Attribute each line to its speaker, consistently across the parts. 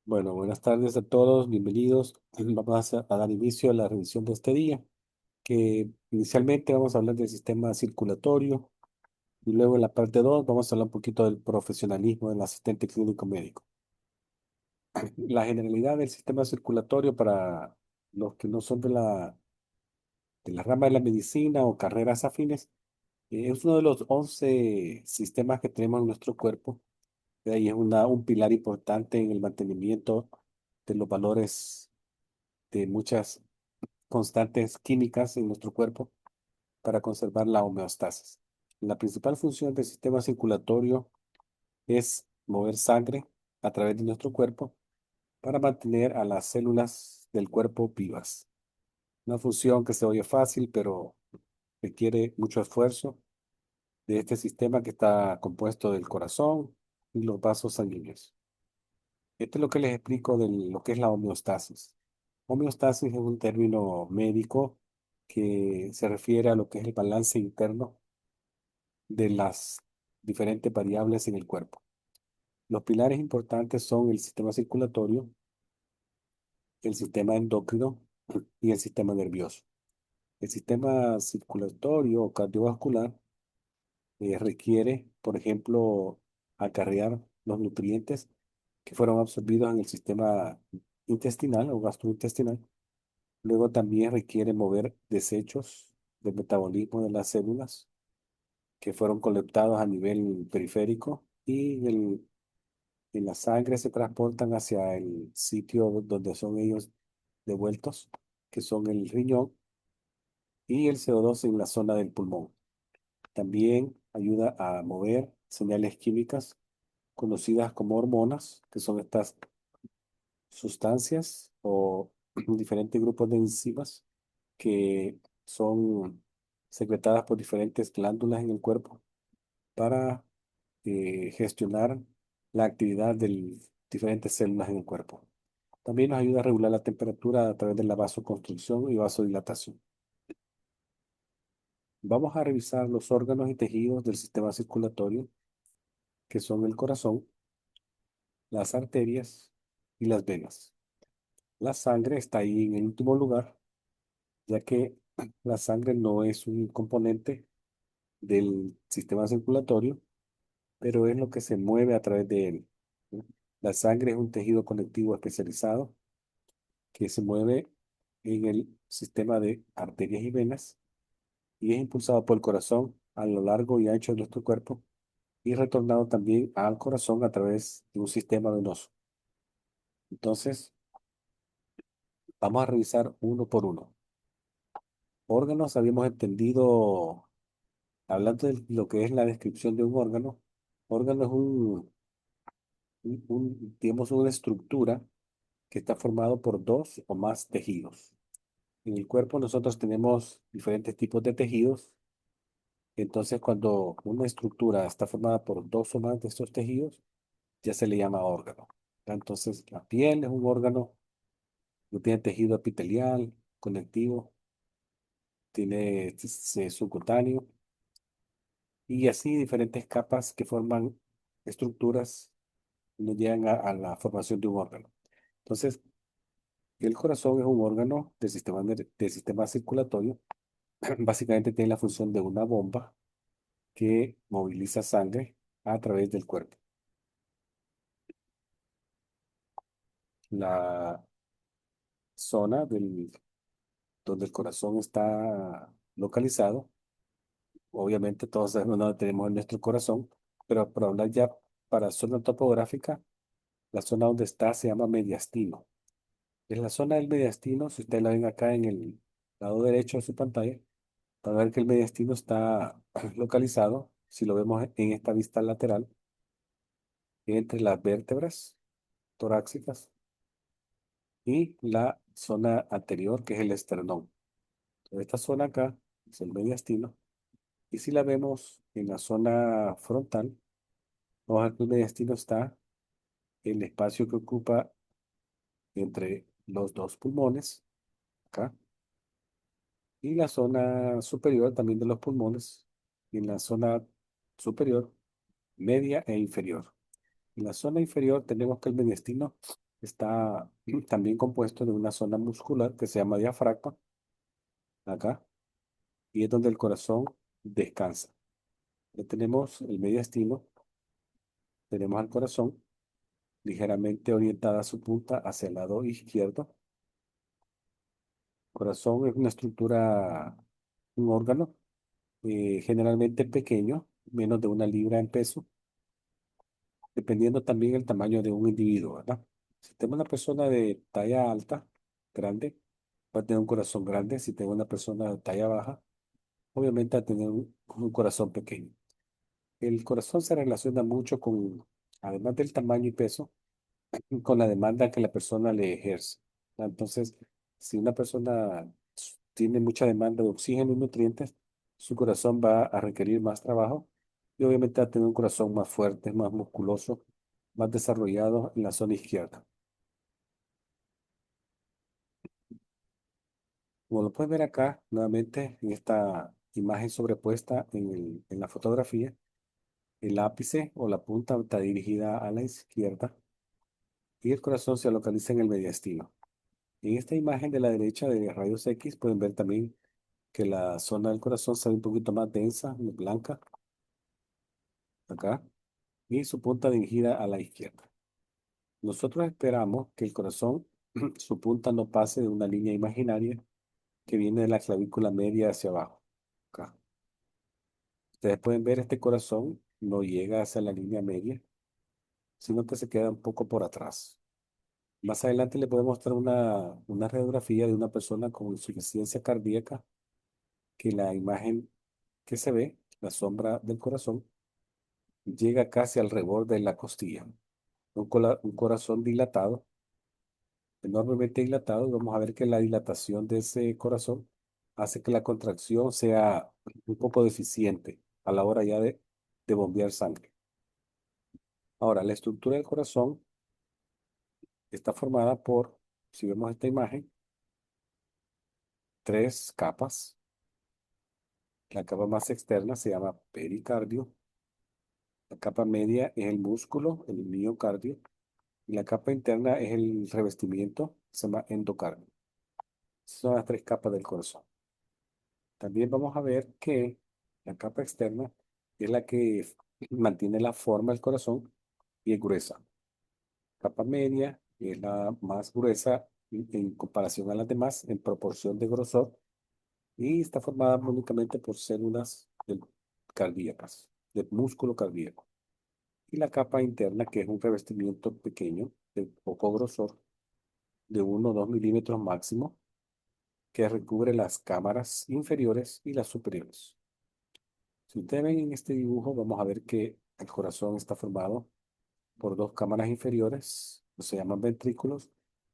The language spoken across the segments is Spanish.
Speaker 1: Bueno, buenas tardes a todos, bienvenidos. Vamos a dar inicio a la revisión de este día, que inicialmente vamos a hablar del sistema circulatorio y luego en la parte 2 vamos a hablar un poquito del profesionalismo del asistente clínico médico. La generalidad del sistema circulatorio para los que no son de la rama de la medicina o carreras afines, es uno de los 11 sistemas que tenemos en nuestro cuerpo. De ahí es un pilar importante en el mantenimiento de los valores de muchas constantes químicas en nuestro cuerpo para conservar la homeostasis. La principal función del sistema circulatorio es mover sangre a través de nuestro cuerpo para mantener a las células del cuerpo vivas. Una función que se oye fácil, pero requiere mucho esfuerzo de este sistema que está compuesto del corazón y los vasos sanguíneos. Esto es lo que les explico de lo que es la homeostasis. Homeostasis es un término médico que se refiere a lo que es el balance interno de las diferentes variables en el cuerpo. Los pilares importantes son el sistema circulatorio, el sistema endocrino y el sistema nervioso. El sistema circulatorio o cardiovascular requiere, por ejemplo, acarrear los nutrientes que fueron absorbidos en el sistema intestinal o gastrointestinal. Luego también requiere mover desechos del metabolismo de las células que fueron colectados a nivel periférico y en la sangre se transportan hacia el sitio donde son ellos devueltos, que son el riñón y el CO2 en la zona del pulmón. También ayuda a mover señales químicas conocidas como hormonas, que son estas sustancias o diferentes grupos de enzimas que son secretadas por diferentes glándulas en el cuerpo para gestionar la actividad de diferentes células en el cuerpo. También nos ayuda a regular la temperatura a través de la vasoconstricción y vasodilatación. Vamos a revisar los órganos y tejidos del sistema circulatorio, que son el corazón, las arterias y las venas. La sangre está ahí en el último lugar, ya que la sangre no es un componente del sistema circulatorio, pero es lo que se mueve a través de él. ¿Sí? La sangre es un tejido conectivo especializado que se mueve en el sistema de arterias y venas y es impulsado por el corazón a lo largo y ancho de nuestro cuerpo y retornado también al corazón a través de un sistema venoso. Entonces, vamos a revisar uno por uno. Órganos, habíamos entendido, hablando de lo que es la descripción de un órgano. Órgano es digamos, una estructura que está formado por dos o más tejidos. En el cuerpo nosotros tenemos diferentes tipos de tejidos. Entonces, cuando una estructura está formada por dos o más de estos tejidos, ya se le llama órgano. Entonces, la piel es un órgano que tiene tejido epitelial, conectivo, tiene subcutáneo y así diferentes capas que forman estructuras y nos llegan a la formación de un órgano. Entonces, el corazón es un órgano del sistema circulatorio. Básicamente tiene la función de una bomba que moviliza sangre a través del cuerpo. La zona donde el corazón está localizado, obviamente todos sabemos dónde tenemos en nuestro corazón, pero para hablar ya para zona topográfica, la zona donde está se llama mediastino. En la zona del mediastino, si ustedes la ven acá en el lado derecho de su pantalla, van a ver que el mediastino está localizado, si lo vemos en esta vista lateral, entre las vértebras torácicas y la zona anterior, que es el esternón. Entonces, esta zona acá es el mediastino. Y si la vemos en la zona frontal, vamos a ver que el mediastino está en el espacio que ocupa entre los dos pulmones, acá, y la zona superior también de los pulmones, y en la zona superior, media e inferior. En la zona inferior tenemos que el mediastino está también compuesto de una zona muscular que se llama diafragma, acá, y es donde el corazón descansa. Ya tenemos el mediastino, tenemos al corazón ligeramente orientada su punta hacia el lado izquierdo. Corazón es una estructura, un órgano generalmente pequeño, menos de 1 libra en peso, dependiendo también el tamaño de un individuo, ¿verdad? Si tengo una persona de talla alta, grande, va a tener un corazón grande. Si tengo una persona de talla baja, obviamente va a tener un corazón pequeño. El corazón se relaciona mucho con, además del tamaño y peso, con la demanda que la persona le ejerce. Entonces, si una persona tiene mucha demanda de oxígeno y nutrientes, su corazón va a requerir más trabajo y obviamente va a tener un corazón más fuerte, más musculoso, más desarrollado en la zona izquierda. Como lo puedes ver acá, nuevamente, en esta imagen sobrepuesta en la fotografía, el ápice o la punta está dirigida a la izquierda y el corazón se localiza en el mediastino. En esta imagen de la derecha de rayos X pueden ver también que la zona del corazón se ve un poquito más densa, blanca, acá, y su punta dirigida a la izquierda. Nosotros esperamos que el corazón, su punta no pase de una línea imaginaria que viene de la clavícula media hacia abajo. Acá. Ustedes pueden ver este corazón no llega hacia la línea media, sino que se queda un poco por atrás. Más adelante les voy a mostrar una radiografía de una persona con insuficiencia cardíaca, que la imagen que se ve, la sombra del corazón, llega casi al reborde de la costilla. Un corazón dilatado, enormemente dilatado, y vamos a ver que la dilatación de ese corazón hace que la contracción sea un poco deficiente a la hora ya de bombear sangre. Ahora, la estructura del corazón está formada por, si vemos esta imagen, 3 capas. La capa más externa se llama pericardio. La capa media es el músculo, el miocardio. Y la capa interna es el revestimiento, se llama endocardio. Esas son las 3 capas del corazón. También vamos a ver que la capa externa es la que mantiene la forma del corazón y es gruesa. Capa media es la más gruesa en comparación a las demás en proporción de grosor y está formada únicamente por células cardíacas, del músculo cardíaco. Y la capa interna, que es un revestimiento pequeño, de poco grosor, de 1 o 2 milímetros máximo, que recubre las cámaras inferiores y las superiores. Si ustedes ven en este dibujo, vamos a ver que el corazón está formado por 2 cámaras inferiores, que se llaman ventrículos,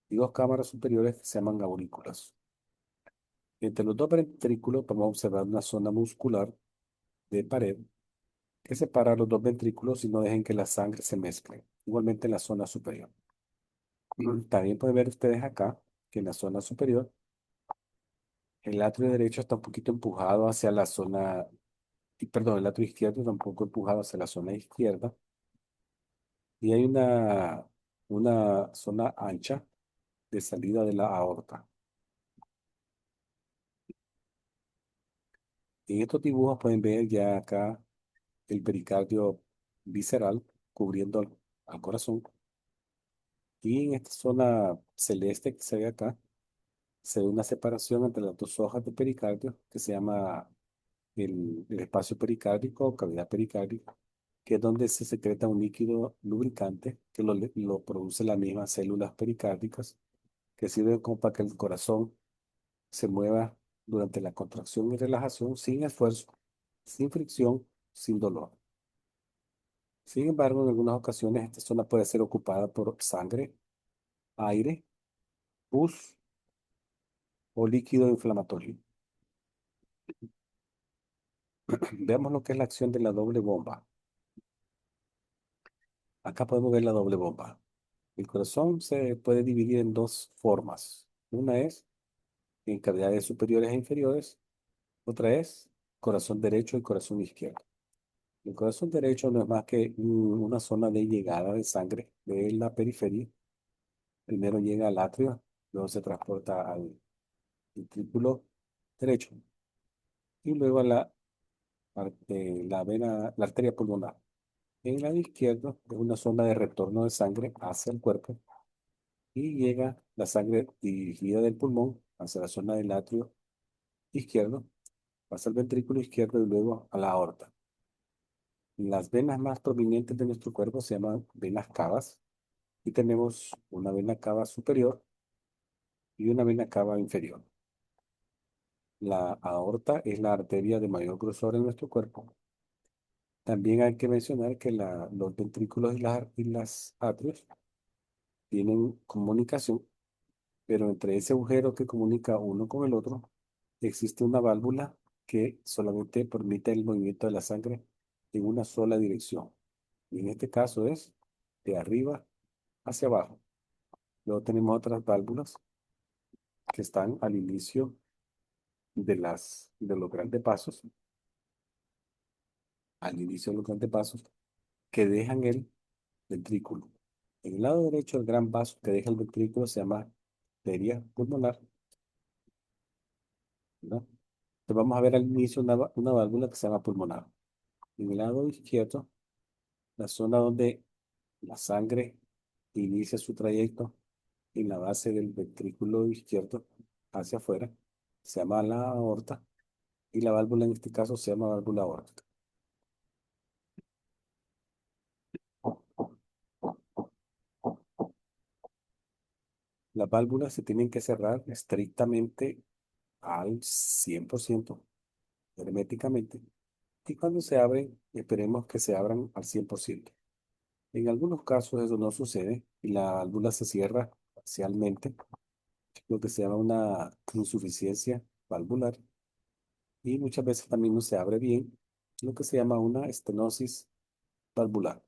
Speaker 1: y 2 cámaras superiores que se llaman aurículas. Entre los 2 ventrículos vamos a observar una zona muscular de pared que separa los 2 ventrículos y no dejen que la sangre se mezcle. Igualmente en la zona superior. También pueden ver ustedes acá que en la zona superior el atrio derecho está un poquito empujado hacia la zona, y perdón, el atrio izquierdo está un poco empujado hacia la zona izquierda. Y hay una zona ancha de salida de la aorta. En estos dibujos pueden ver ya acá el pericardio visceral cubriendo al corazón. Y en esta zona celeste que se ve acá, se ve una separación entre las 2 hojas de pericardio que se llama el espacio pericárdico o cavidad pericárdica, que es donde se secreta un líquido lubricante que lo produce las mismas células pericárdicas que sirven como para que el corazón se mueva durante la contracción y relajación sin esfuerzo, sin fricción, sin dolor. Sin embargo, en algunas ocasiones esta zona puede ser ocupada por sangre, aire, pus o líquido inflamatorio. Veamos lo que es la acción de la doble bomba. Acá podemos ver la doble bomba. El corazón se puede dividir en 2 formas. Una es en cavidades superiores e inferiores. Otra es corazón derecho y corazón izquierdo. El corazón derecho no es más que una zona de llegada de sangre de la periferia Primero llega al atrio, luego se transporta al ventrículo derecho y luego a la vena, la arteria pulmonar. En el lado izquierdo es una zona de retorno de sangre hacia el cuerpo y llega la sangre dirigida del pulmón hacia la zona del atrio izquierdo, pasa al ventrículo izquierdo y luego a la aorta. Las venas más prominentes de nuestro cuerpo se llaman venas cavas y tenemos una vena cava superior y una vena cava inferior. La aorta es la arteria de mayor grosor en nuestro cuerpo. También hay que mencionar que los ventrículos y las atrios tienen comunicación, pero entre ese agujero que comunica uno con el otro, existe una válvula que solamente permite el movimiento de la sangre en una sola dirección. Y en este caso es de arriba hacia abajo. Luego tenemos otras válvulas que están al inicio de los grandes pasos, al inicio de los grandes pasos, que dejan el ventrículo. En el lado derecho, el gran vaso que deja el ventrículo se llama arteria pulmonar, ¿verdad? Entonces vamos a ver al inicio una válvula que se llama pulmonar. En el lado izquierdo, la zona donde la sangre inicia su trayecto en la base del ventrículo izquierdo hacia afuera, se llama la aorta, y la válvula en este caso se llama válvula aórtica. Las válvulas se tienen que cerrar estrictamente al 100%, herméticamente, y cuando se abren, esperemos que se abran al 100%. En algunos casos eso no sucede y la válvula se cierra parcialmente, lo que se llama una insuficiencia valvular, y muchas veces también no se abre bien, lo que se llama una estenosis valvular.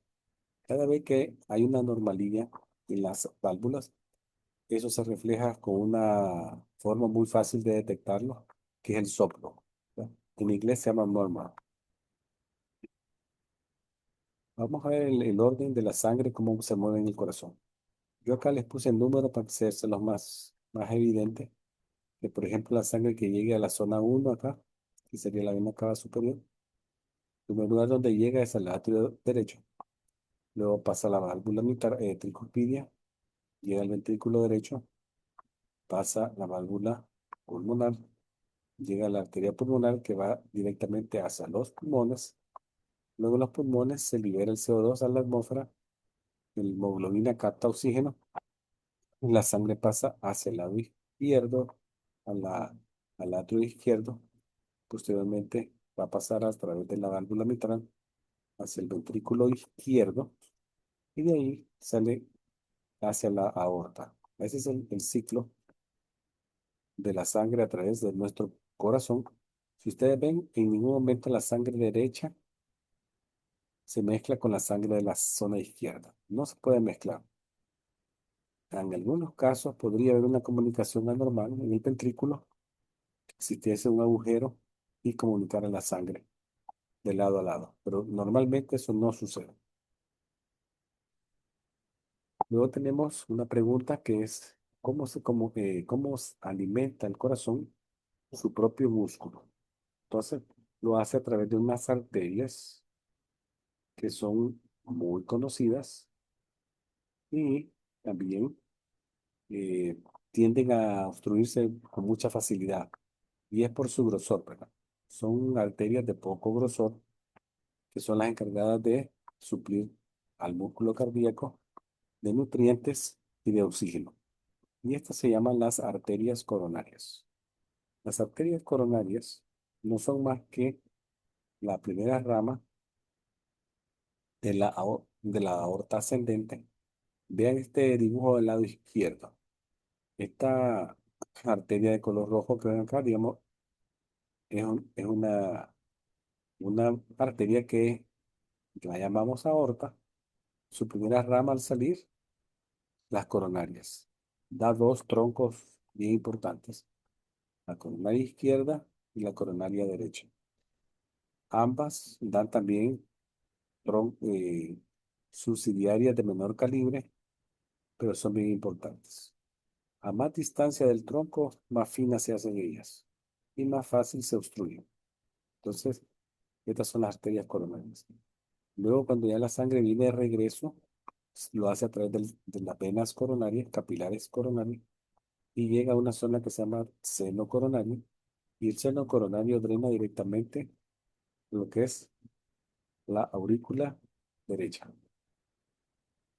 Speaker 1: Cada vez que hay una anomalía en las válvulas, eso se refleja con una forma muy fácil de detectarlo, que es el soplo, ¿verdad? En inglés se llama murmur. Vamos a ver el orden de la sangre, cómo se mueve en el corazón. Yo acá les puse el número para que se los más evidente. Que por ejemplo la sangre que llegue a la zona uno acá, que sería la vena cava superior, en primer lugar donde llega es al atrio derecho. Luego pasa la válvula tricuspidia, llega al ventrículo derecho, pasa la válvula pulmonar, llega a la arteria pulmonar que va directamente hacia los pulmones. Luego en los pulmones se libera el CO2 a la atmósfera, el hemoglobina capta oxígeno, y la sangre pasa hacia el lado izquierdo, a al atrio izquierdo. Posteriormente va a pasar a través de la válvula mitral hacia el ventrículo izquierdo y de ahí sale hacia la aorta. Ese es el ciclo de la sangre a través de nuestro corazón. Si ustedes ven, en ningún momento la sangre derecha se mezcla con la sangre de la zona izquierda. No se puede mezclar. En algunos casos podría haber una comunicación anormal en el ventrículo, que existiese un agujero y comunicara la sangre de lado a lado, pero normalmente eso no sucede. Luego tenemos una pregunta que es, ¿cómo alimenta el corazón su propio músculo? Entonces, lo hace a través de unas arterias que son muy conocidas y también eh, tienden a obstruirse con mucha facilidad. Y es por su grosor, ¿verdad? Son arterias de poco grosor que son las encargadas de suplir al músculo cardíaco de nutrientes y de oxígeno. Y estas se llaman las arterias coronarias. Las arterias coronarias no son más que la primera rama de la aorta ascendente. Vean este dibujo del lado izquierdo. Esta arteria de color rojo que ven acá, digamos, es una arteria que la llamamos aorta. Su primera rama al salir, las coronarias. Da dos troncos bien importantes, la coronaria izquierda y la coronaria derecha. Ambas dan también subsidiarias de menor calibre, pero son bien importantes. A más distancia del tronco, más finas se hacen ellas y más fácil se obstruyen. Entonces, estas son las arterias coronarias. Luego, cuando ya la sangre viene de regreso, lo hace a través de las venas coronarias, capilares coronarios, y llega a una zona que se llama seno coronario, y el seno coronario drena directamente lo que es la aurícula derecha.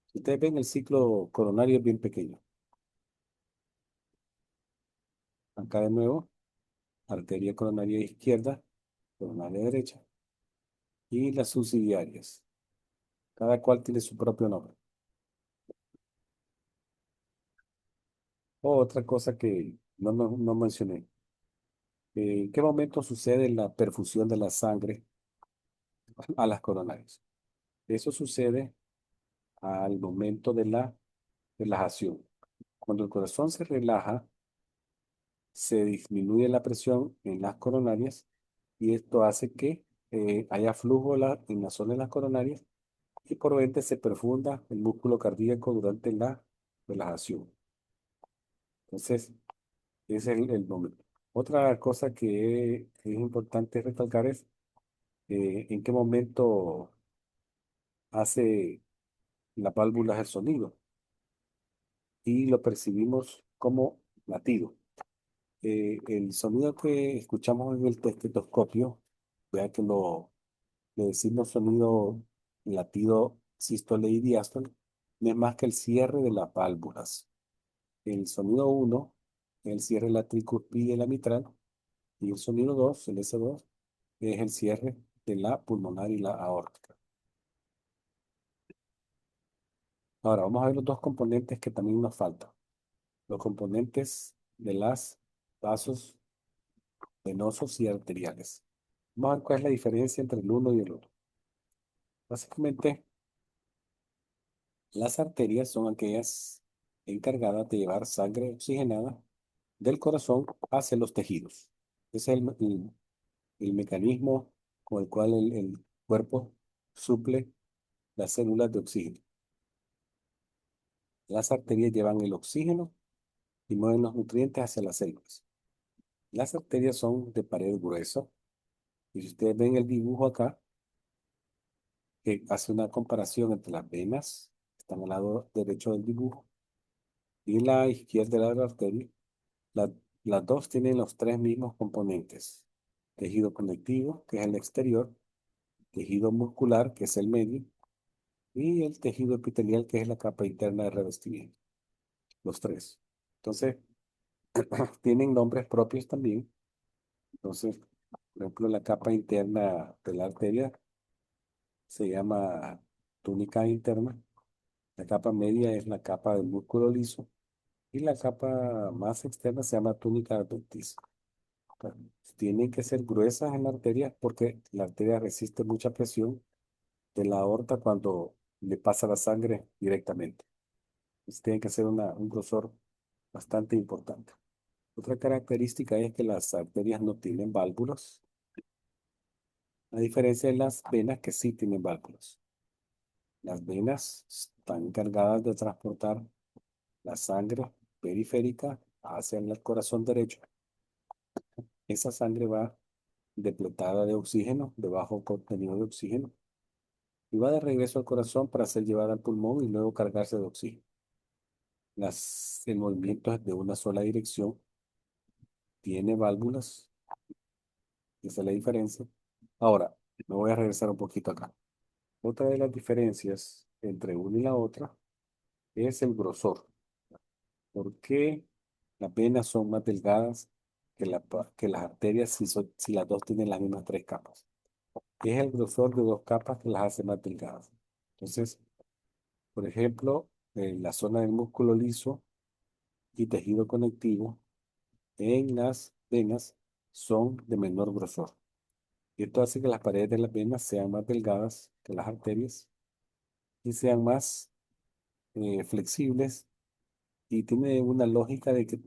Speaker 1: Si ustedes ven, el ciclo coronario es bien pequeño. Acá de nuevo, arteria coronaria izquierda, coronaria derecha, y las subsidiarias. Cada cual tiene su propio nombre. Otra cosa que no mencioné. ¿En qué momento sucede la perfusión de la sangre a las coronarias? Eso sucede al momento de la relajación. Cuando el corazón se relaja, se disminuye la presión en las coronarias y esto hace que haya flujo en la zona de las coronarias y por ende se perfunda el músculo cardíaco durante la relajación. Entonces, ese es el momento. Otra cosa que es importante recalcar es en qué momento hace las válvulas el sonido y lo percibimos como latido. El sonido que escuchamos en el estetoscopio, vea que le decimos sonido latido sístole y diástole, no es más que el cierre de las válvulas. El sonido uno es el cierre de la tricuspide y la mitral, y el sonido 2 el S2, es el cierre de la pulmonar y la aórtica. Ahora vamos a ver los dos componentes que también nos faltan. Los componentes de las vasos venosos y arteriales. Vamos a ver cuál es la diferencia entre el uno y el otro. Básicamente, las arterias son aquellas encargadas de llevar sangre oxigenada del corazón hacia los tejidos. Ese es el mecanismo con el cual el cuerpo suple las células de oxígeno. Las arterias llevan el oxígeno y mueven los nutrientes hacia las células. Las arterias son de pared gruesa y si ustedes ven el dibujo acá, que hace una comparación entre las venas, que están al lado derecho del dibujo, y la izquierda de la arteria, la- las dos tienen los tres mismos componentes. Tejido conectivo, que es el exterior, tejido muscular, que es el medio, y el tejido epitelial, que es la capa interna de revestimiento. Los tres. Entonces, tienen nombres propios también. Entonces, por ejemplo, la capa interna de la arteria se llama túnica interna. La capa media es la capa del músculo liso y la capa más externa se llama túnica adventicia. Claro, tienen que ser gruesas en la arteria porque la arteria resiste mucha presión de la aorta cuando le pasa la sangre directamente. Entonces, tienen que ser un grosor bastante importante. Otra característica es que las arterias no tienen válvulas, a diferencia de las venas que sí tienen válvulas. Las venas están encargadas de transportar la sangre periférica hacia el corazón derecho. Esa sangre va depletada de oxígeno, de bajo contenido de oxígeno, y va de regreso al corazón para ser llevada al pulmón y luego cargarse de oxígeno. El movimiento es de una sola dirección, tiene válvulas, esa es la diferencia. Ahora, me voy a regresar un poquito acá. Otra de las diferencias entre una y la otra es el grosor. ¿Por qué las venas son más delgadas que las arterias si las dos tienen las mismas tres capas? Es el grosor de dos capas que las hace más delgadas. Entonces, por ejemplo, en la zona del músculo liso y tejido conectivo en las venas son de menor grosor. Y esto hace que las paredes de las venas sean más delgadas que las arterias y sean más flexibles, y tiene una lógica de que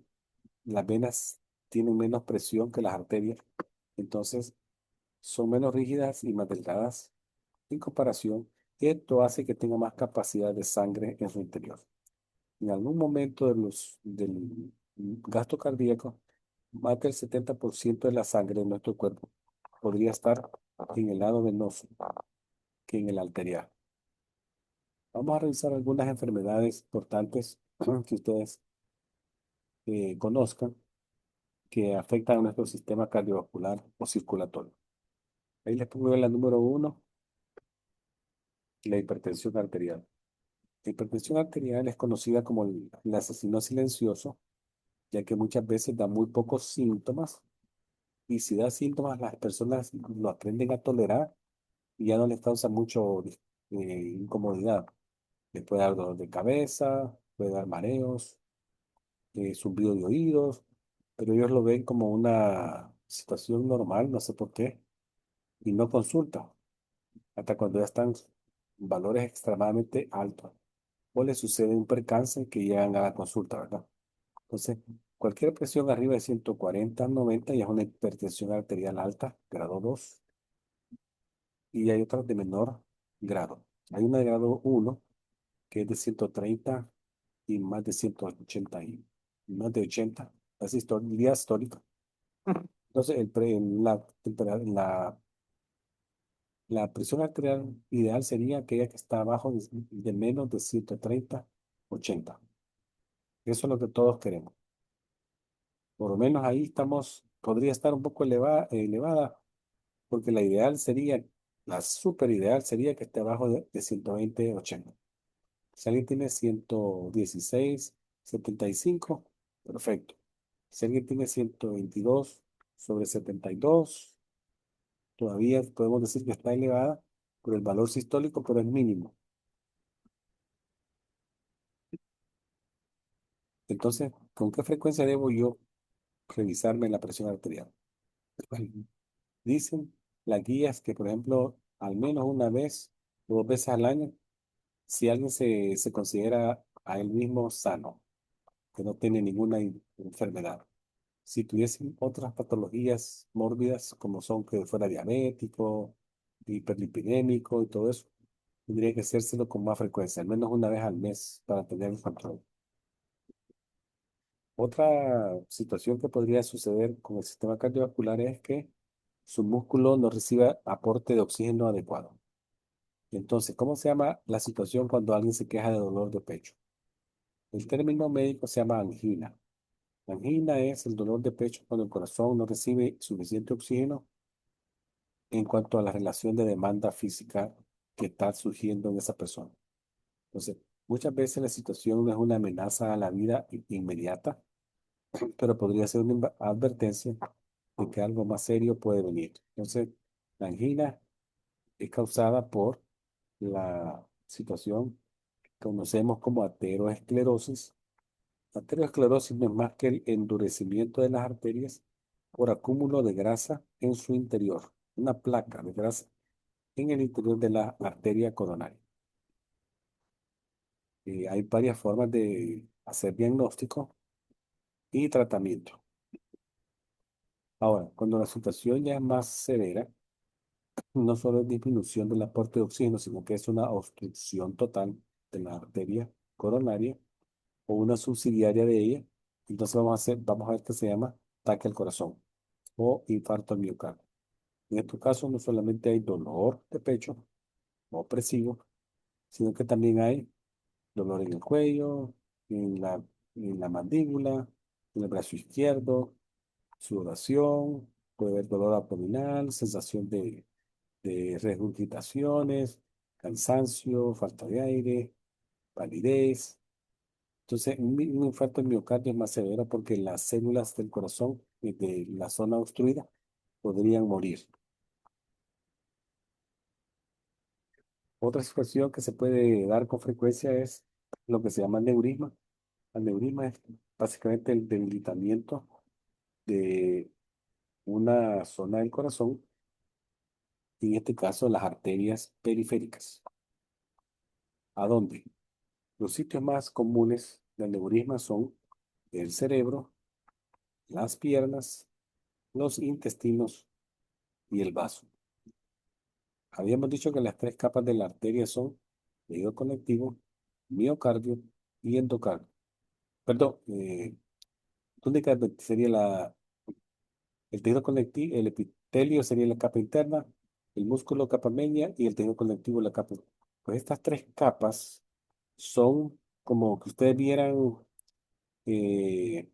Speaker 1: las venas tienen menos presión que las arterias, entonces son menos rígidas y más delgadas en comparación. Esto hace que tenga más capacidad de sangre en su interior. En algún momento del gasto cardíaco, más del 70% de la sangre de nuestro cuerpo podría estar en el lado venoso que en el arterial. Vamos a revisar algunas enfermedades importantes que ustedes conozcan que afectan a nuestro sistema cardiovascular o circulatorio. Ahí les pongo la número uno, la hipertensión arterial. La hipertensión arterial es conocida como el asesino silencioso, ya que muchas veces da muy pocos síntomas y si da síntomas las personas lo aprenden a tolerar y ya no les causa mucho incomodidad. Les puede dar dolor de cabeza, puede dar mareos, zumbido de oídos, pero ellos lo ven como una situación normal, no sé por qué, y no consultan hasta cuando ya están en valores extremadamente altos. O les sucede un percance que llegan a la consulta, ¿verdad? Entonces, cualquier presión arriba de 140/90 ya es una hipertensión arterial alta, grado 2, y hay otras de menor grado. Hay una de grado 1 que es de 130 y más de 180 y más de 80. Es diastólica. Entonces, la presión arterial ideal sería aquella que está abajo de menos de 130/80. Eso es lo que todos queremos. Por lo menos ahí estamos, podría estar un poco elevada, porque la super ideal sería que esté abajo de 120/80. Si alguien tiene 116/75, perfecto. Si alguien tiene 122/72, todavía podemos decir que está elevada por el valor sistólico, pero es mínimo. Entonces, ¿con qué frecuencia debo yo revisarme la presión arterial? Bueno, dicen las guías que, por ejemplo, al menos una vez o 2 veces al año, si alguien se considera a él mismo sano, que no tiene ninguna enfermedad. Si tuviesen otras patologías mórbidas, como son que fuera diabético, hiperlipidémico y todo eso, tendría que hacérselo con más frecuencia, al menos una vez al mes para tener el control. Otra situación que podría suceder con el sistema cardiovascular es que su músculo no reciba aporte de oxígeno adecuado. Entonces, ¿cómo se llama la situación cuando alguien se queja de dolor de pecho? El término médico se llama angina. La angina es el dolor de pecho cuando el corazón no recibe suficiente oxígeno en cuanto a la relación de demanda física que está surgiendo en esa persona. Entonces, muchas veces la situación no es una amenaza a la vida inmediata, pero podría ser una advertencia de que algo más serio puede venir. Entonces, la angina es causada por la situación que conocemos como ateroesclerosis. La ateroesclerosis no es más que el endurecimiento de las arterias por acúmulo de grasa en su interior, una placa de grasa en el interior de la arteria coronaria. Hay varias formas de hacer diagnóstico y tratamiento. Ahora, cuando la situación ya es más severa, no solo es disminución del aporte de oxígeno, sino que es una obstrucción total de la arteria coronaria o una subsidiaria de ella. Entonces vamos a ver qué se llama ataque al corazón o infarto al miocardio. En este caso no solamente hay dolor de pecho opresivo, sino que también hay dolor en el cuello, en la mandíbula, en el brazo izquierdo, sudoración, puede haber dolor abdominal, sensación de regurgitaciones, cansancio, falta de aire, palidez. Entonces, un infarto del miocardio es más severo porque las células del corazón de la zona obstruida podrían morir. Otra situación que se puede dar con frecuencia es lo que se llama aneurisma. Aneurisma es básicamente el debilitamiento de una zona del corazón, en este caso las arterias periféricas. ¿A dónde? Los sitios más comunes de aneurisma son el cerebro, las piernas, los intestinos y el vaso. Habíamos dicho que las tres capas de la arteria son tejido conectivo, miocardio y endocardio. Perdón, túnica sería el tejido conectivo, el epitelio sería la capa interna, el músculo capa media y el tejido conectivo la capa. Pues estas tres capas son como que ustedes vieran eh,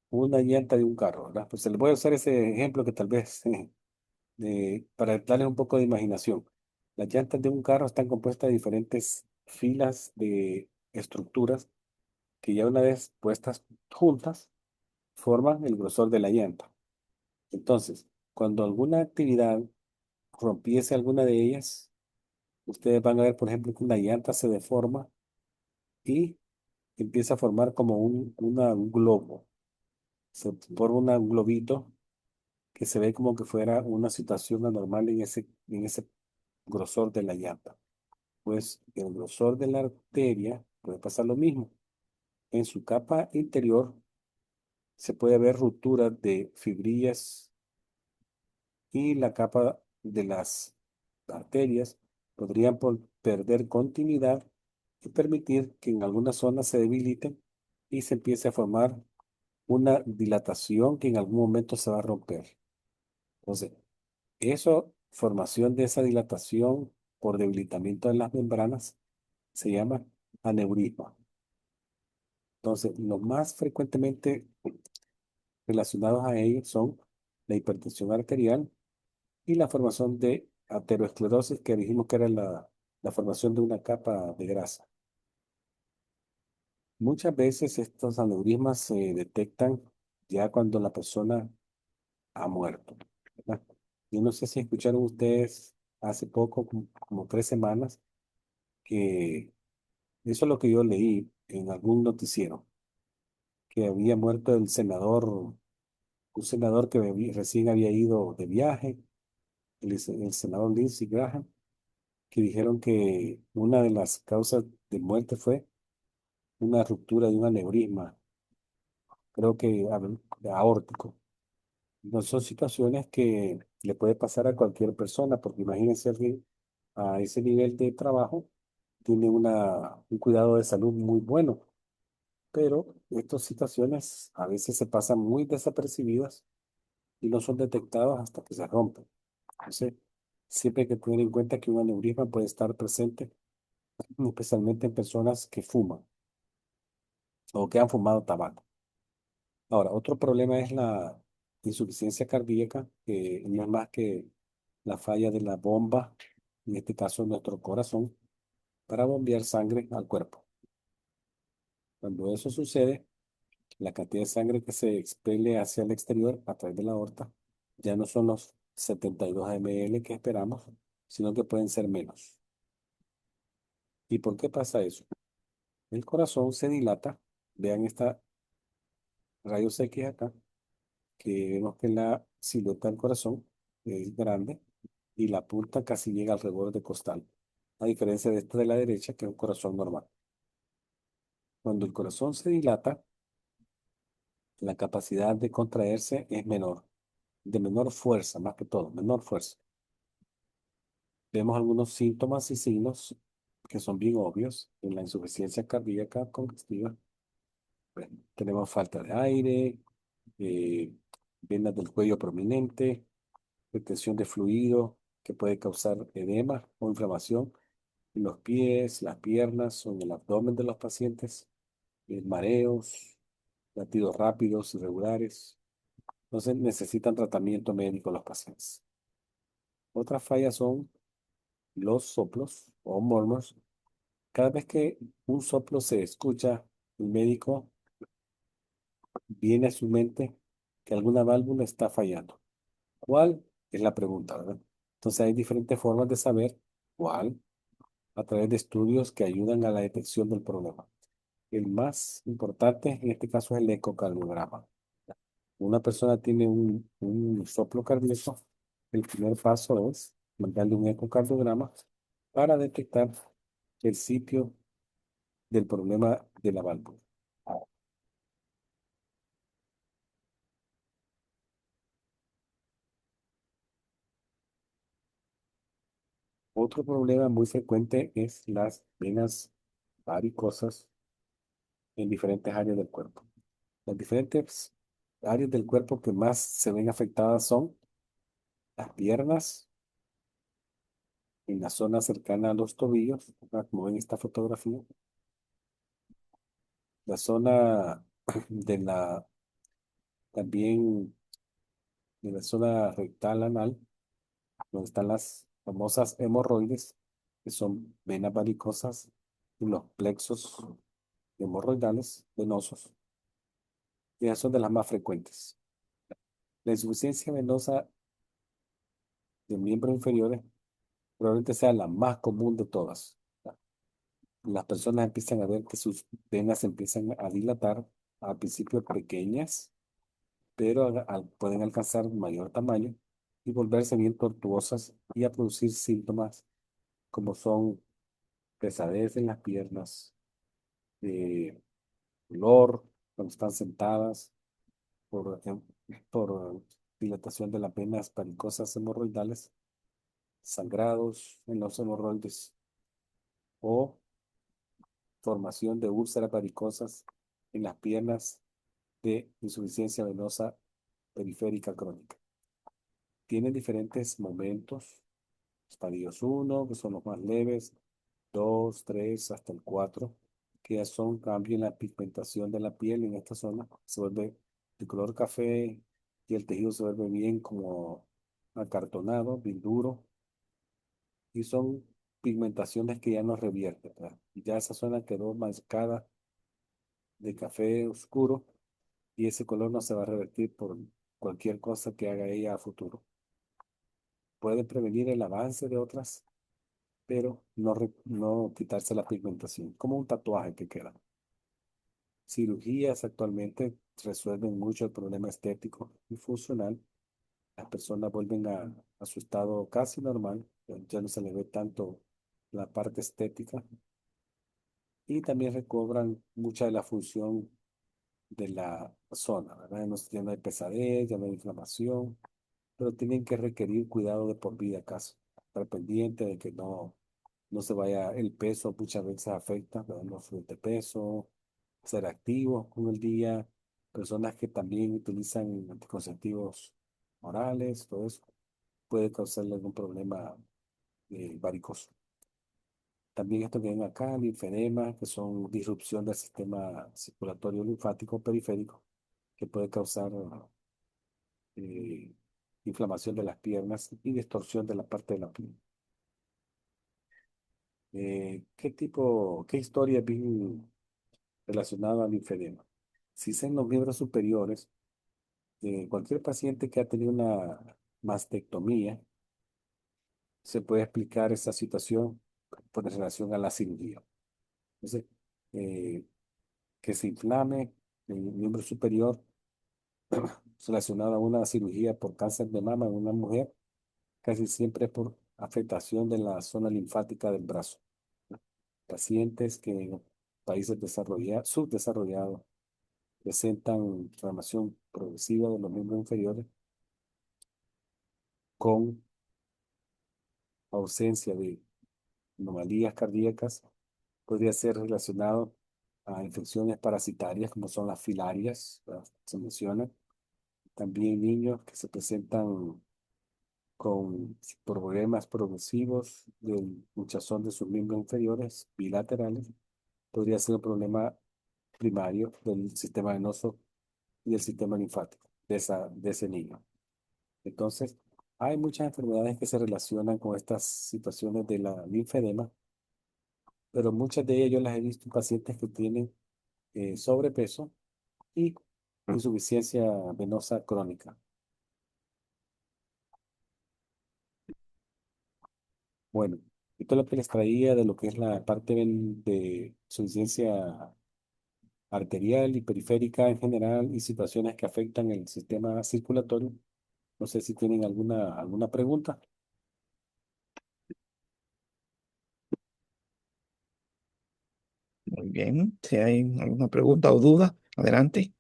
Speaker 1: una llanta de un carro, ¿verdad? Pues se les voy a usar ese ejemplo que tal vez para darles un poco de imaginación. Las llantas de un carro están compuestas de diferentes filas de estructuras que ya una vez puestas juntas forman el grosor de la llanta. Entonces, cuando alguna actividad rompiese alguna de ellas, ustedes van a ver, por ejemplo, que una llanta se deforma y empieza a formar como un globo. Se forma un globito que se ve como que fuera una situación anormal en ese grosor de la llanta. Pues el grosor de la arteria puede pasar lo mismo. En su capa interior se puede ver rupturas de fibrillas y la capa de las arterias podrían perder continuidad y permitir que en algunas zonas se debiliten y se empiece a formar una dilatación que en algún momento se va a romper. Entonces, eso, formación de esa dilatación por debilitamiento de las membranas, se llama aneurisma. Entonces, los más frecuentemente relacionados a ellos son la hipertensión arterial y la formación de aterosclerosis, que dijimos que era la formación de una capa de grasa. Muchas veces estos aneurismas se detectan ya cuando la persona ha muerto, ¿verdad? Yo no sé si escucharon ustedes hace poco, como 3 semanas, que eso es lo que yo leí en algún noticiero, que había muerto un senador que recién había ido de viaje, el senador Lindsey Graham, que dijeron que una de las causas de muerte fue una ruptura de un aneurisma, creo que aórtico. No son situaciones que le puede pasar a cualquier persona, porque imagínense alguien a ese nivel de trabajo tiene un cuidado de salud muy bueno, pero estas situaciones a veces se pasan muy desapercibidas y no son detectados hasta que se rompen. Entonces, siempre hay que tener en cuenta que un aneurisma puede estar presente, especialmente en personas que fuman o que han fumado tabaco. Ahora, otro problema es la insuficiencia cardíaca, que no es más que la falla de la bomba, en este caso nuestro corazón, para bombear sangre al cuerpo. Cuando eso sucede, la cantidad de sangre que se expele hacia el exterior a través de la aorta ya no son los 72 ml que esperamos, sino que pueden ser menos. ¿Y por qué pasa eso? El corazón se dilata. Vean esta rayos X acá, que vemos que la silueta del corazón es grande y la punta casi llega al reborde costal, a diferencia de esta de la derecha, que es un corazón normal. Cuando el corazón se dilata, la capacidad de contraerse es menor, de menor fuerza, más que todo, menor fuerza. Vemos algunos síntomas y signos que son bien obvios en la insuficiencia cardíaca congestiva. Bueno, tenemos falta de aire, eh, venas del cuello prominente, retención de fluido que puede causar edema o inflamación en los pies, las piernas o en el abdomen de los pacientes, mareos, latidos rápidos, irregulares. Entonces necesitan tratamiento médico los pacientes. Otras fallas son los soplos o murmurs. Cada vez que un soplo se escucha, el médico viene a su mente que alguna válvula está fallando. ¿Cuál? Es la pregunta, ¿verdad? Entonces hay diferentes formas de saber cuál a través de estudios que ayudan a la detección del problema. El más importante en este caso es el ecocardiograma. Una persona tiene un soplo cardíaco, el primer paso es mandarle un ecocardiograma para detectar el sitio del problema de la válvula. Otro problema muy frecuente es las venas varicosas en diferentes áreas del cuerpo. Las diferentes áreas del cuerpo que más se ven afectadas son las piernas, en la zona cercana a los tobillos, ¿verdad? Como ven esta fotografía, la zona de la, también de la zona rectal anal, donde están las famosas hemorroides, que son venas varicosas y los plexos hemorroidales venosos, y esas son de las más frecuentes. La insuficiencia venosa de miembros inferiores probablemente sea la más común de todas. Las personas empiezan a ver que sus venas empiezan a dilatar, al principio pequeñas, pero pueden alcanzar mayor tamaño y volverse bien tortuosas y a producir síntomas como son pesadez en las piernas, eh, dolor cuando están sentadas por dilatación de las venas varicosas hemorroidales, sangrados en los hemorroides o formación de úlceras varicosas en las piernas de insuficiencia venosa periférica crónica. Tienen diferentes momentos, estadios uno que son los más leves, 2 3 hasta el 4 que ya son cambios en la pigmentación de la piel en esta zona. Se vuelve de color café y el tejido se vuelve bien como acartonado, bien duro, y son pigmentaciones que ya no revierten, ¿verdad? Y ya esa zona quedó marcada de café oscuro y ese color no se va a revertir por cualquier cosa que haga ella a futuro. Puede prevenir el avance de otras, pero no quitarse la pigmentación, como un tatuaje que queda. Cirugías actualmente resuelven mucho el problema estético y funcional. Las personas vuelven a su estado casi normal, ya no se le ve tanto la parte estética y también recobran mucha de la función de la zona, ¿verdad? No, ya no hay pesadez, ya no hay inflamación, pero tienen que requerir cuidado de por vida casi. Estar pendiente de que no se vaya el peso, muchas veces afecta, ¿verdad? No subir de peso, ser activos con el día, personas que también utilizan anticonceptivos orales, todo eso puede causarle algún problema varicoso. También esto que ven acá, linfedema, que son disrupción del sistema circulatorio linfático periférico, que puede causar eh, inflamación de las piernas y distorsión de la parte de la piel. ¿Qué historia bien relacionada al linfedema? Si es en los miembros superiores, cualquier paciente que ha tenido una mastectomía, se puede explicar esta situación por relación a la cirugía. Entonces, eh, que se inflame el miembro superior relacionado a una cirugía por cáncer de mama en una mujer, casi siempre es por afectación de la zona linfática del brazo. Pacientes que en países subdesarrollados presentan inflamación progresiva de los miembros inferiores con ausencia de anomalías cardíacas, podría ser relacionado a infecciones parasitarias como son las filarias, ¿verdad? Se menciona. También niños que se presentan con problemas progresivos del hinchazón de sus miembros inferiores bilaterales, podría ser un problema primario del sistema venoso y del sistema linfático de ese niño. Entonces, hay muchas enfermedades que se relacionan con estas situaciones de la linfedema, pero muchas de ellas yo las he visto en pacientes que tienen sobrepeso y insuficiencia venosa crónica. Bueno, esto es lo que les traía de lo que es la parte de insuficiencia arterial y periférica en general y situaciones que afectan el sistema circulatorio. No sé si tienen alguna pregunta.
Speaker 2: Muy bien. Si hay alguna pregunta o duda, adelante.